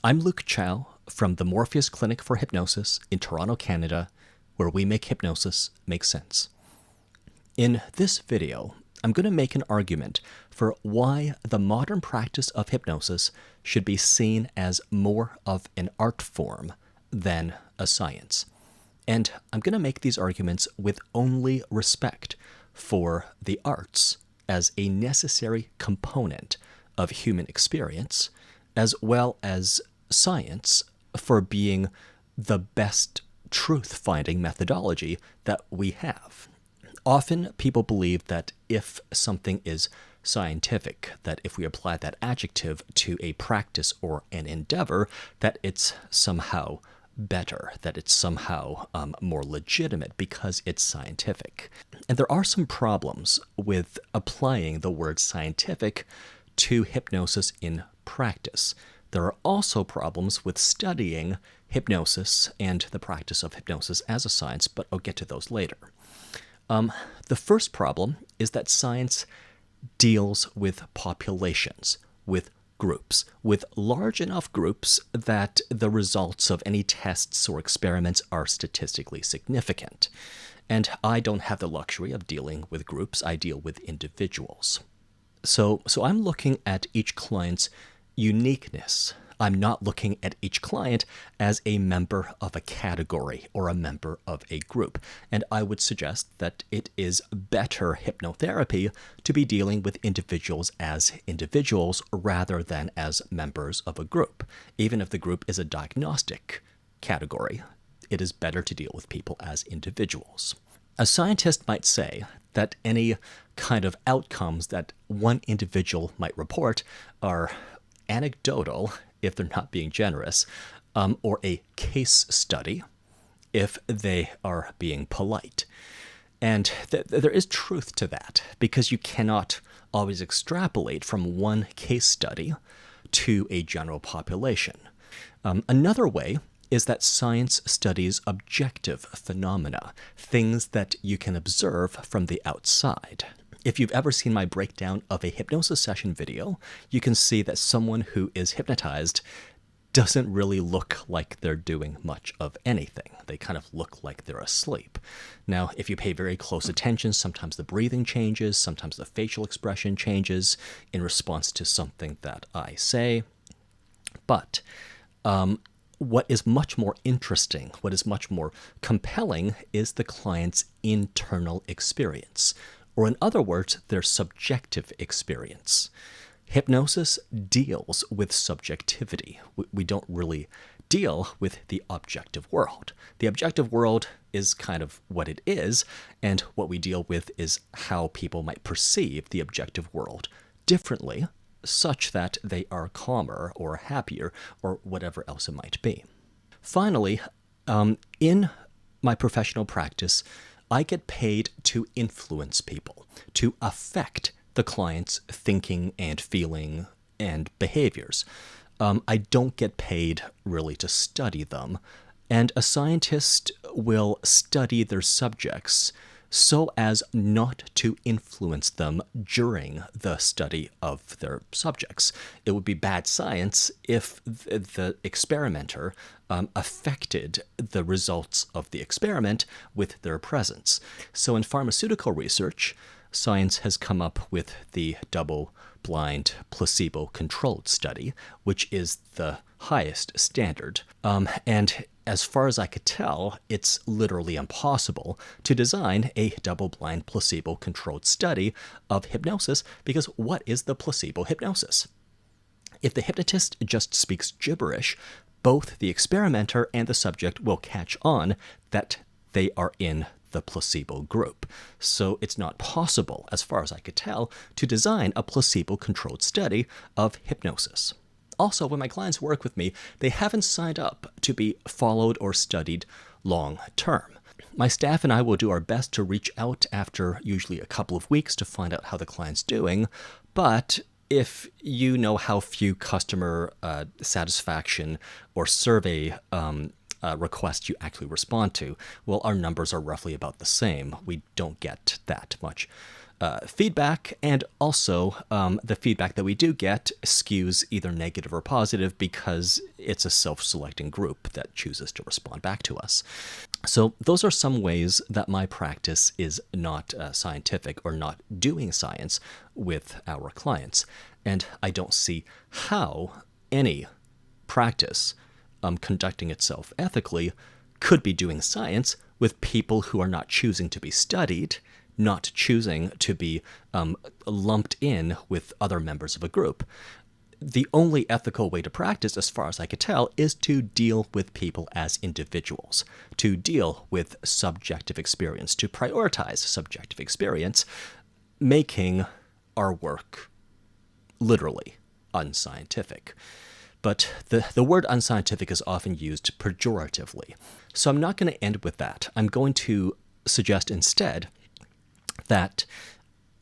I'm Luke Chow from the Morpheus Clinic for Hypnosis in Toronto, Canada, where we make hypnosis make sense. In this video, I'm going to make an argument for why the modern practice of hypnosis should be seen as more of an art form than a science. And I'm going to make these arguments with only respect for the arts as a necessary component of human experience, as well as science for being the best truth-finding methodology that we have. Often people believe that if something is scientific, that if we apply that adjective to a practice or an endeavor, that it's somehow better, that it's somehow more legitimate because it's scientific. And there are some problems with applying the word scientific to hypnosis in practice. There are also problems with studying hypnosis and the practice of hypnosis as a science, but I'll get to those later. The first problem is that science deals with populations, with groups, with large enough groups that the results of any tests or experiments are statistically significant. And I don't have the luxury of dealing with groups, I deal with individuals. So I'm looking at each client's uniqueness. I'm not looking at each client as a member of a category or a member of a group. And I would suggest that it is better hypnotherapy to be dealing with individuals as individuals rather than as members of a group. Even if the group is a diagnostic category, it is better to deal with people as individuals. A scientist might say that any kind of outcomes that one individual might report are anecdotal, if they're not being generous, or a case study, if they are being polite. And there is truth to that, because you cannot always extrapolate from one case study to a general population. Another way is that science studies objective phenomena, things that you can observe from the outside. If you've ever seen my breakdown of a hypnosis session video, you can see that someone who is hypnotized doesn't really look like they're doing much of anything. They kind of look like they're asleep. Now, if you pay very close attention, sometimes the breathing changes, sometimes the facial expression changes in response to something that I say. But what is much more interesting, what is much more compelling, is the client's internal experience, or in other words, their subjective experience. Hypnosis deals with subjectivity. We don't really deal with the objective world. The objective world is kind of what it is, and what we deal with is how people might perceive the objective world differently, such that they are calmer or happier or whatever else it might be. Finally, in my professional practice, I get paid to influence people, to affect the client's thinking and feeling and behaviors. I don't get paid really to study them, and a scientist will study their subjects so as not to influence them during the study of their subjects. It would be bad science if the experimenter affected the results of the experiment with their presence. So in pharmaceutical research, science has come up with the double-blind, placebo-controlled study, which is the highest standard. And as far as I could tell, it's literally impossible to design a double-blind, placebo-controlled study of hypnosis, because what is the placebo hypnosis? If the hypnotist just speaks gibberish, both the experimenter and the subject will catch on that they are in the placebo group. So it's not possible, as far as I could tell, to design a placebo-controlled study of hypnosis. Also, when my clients work with me, they haven't signed up to be followed or studied long term. My staff and I will do our best to reach out after usually a couple of weeks to find out how the client's doing, but if you know how few customer satisfaction or survey requests you actually respond to, well, our numbers are roughly about the same. We don't get that much feedback, and also the feedback that we do get skews either negative or positive because it's a self-selecting group that chooses to respond back to us. So those are some ways that my practice is not scientific or not doing science with our clients. And I don't see how any practice conducting itself ethically could be doing science with people who are not choosing to be studied, not choosing to be lumped in with other members of a group. The only ethical way to practice, as far as I could tell, is to deal with people as individuals, to deal with subjective experience, to prioritize subjective experience, making our work literally unscientific. But the word unscientific is often used pejoratively. So I'm not going to end with that. I'm going to suggest instead that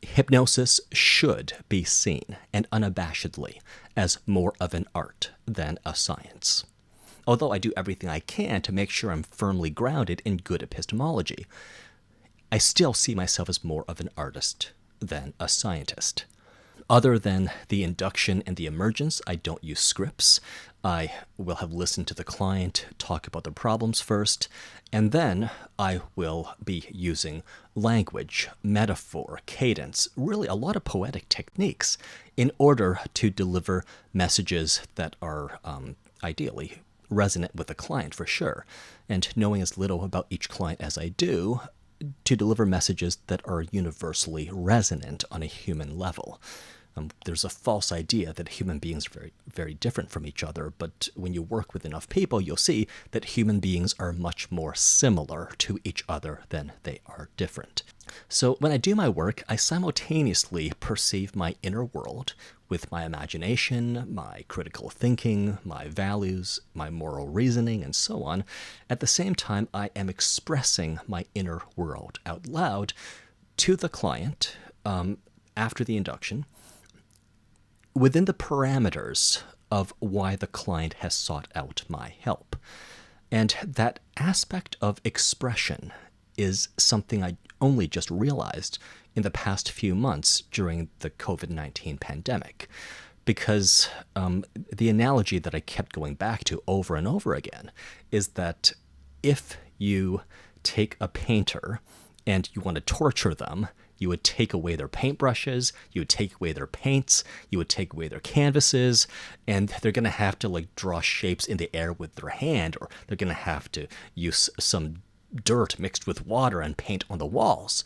hypnosis should be seen, and unabashedly, as more of an art than a science. Although I do everything I can to make sure I'm firmly grounded in good epistemology, I still see myself as more of an artist than a scientist. Other than the induction and the emergence, I don't use scripts. I will have listened to the client, talk about their problems first, and then I will be using language, metaphor, cadence, really a lot of poetic techniques in order to deliver messages that are ideally resonant with the client for sure. And knowing as little about each client as I do, to deliver messages that are universally resonant on a human level. There's a false idea that human beings are very, very different from each other, but when you work with enough people, you'll see that human beings are much more similar to each other than they are different. So when I do my work, I simultaneously perceive my inner world with my imagination, my critical thinking, my values, my moral reasoning, and so on. At the same time, I am expressing my inner world out loud to the client after the induction, within the parameters of why the client has sought out my help. And that aspect of expression is something I only just realized in the past few months during the COVID-19 pandemic. Because the analogy that I kept going back to over and over again is that if you take a painter and you want to torture them, you would take away their paintbrushes, you would take away their paints, you would take away their canvases, and they're going to have to draw shapes in the air with their hand, or they're going to have to use some dirt mixed with water and paint on the walls.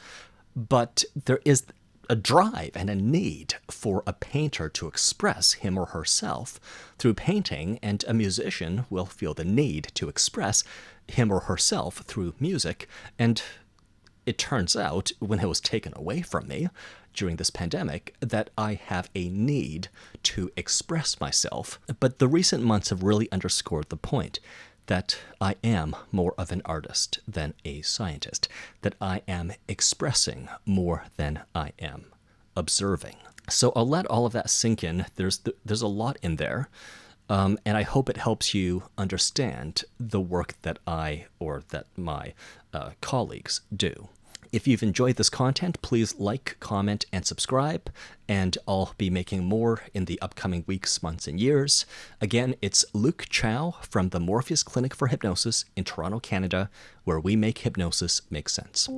But there is a drive and a need for a painter to express him or herself through painting, and a musician will feel the need to express him or herself through music. And it turns out, when it was taken away from me during this pandemic, that I have a need to express myself. But the recent months have really underscored the point that I am more of an artist than a scientist, that I am expressing more than I am observing. So I'll let all of that sink in. There's a lot in there, and I hope it helps you understand the work that I or that my colleagues do. If you've enjoyed this content, please like, comment, and subscribe, and I'll be making more in the upcoming weeks, months, and years. Again, it's Luke Chow from the Morpheus Clinic for Hypnosis in Toronto, Canada, where we make hypnosis make sense.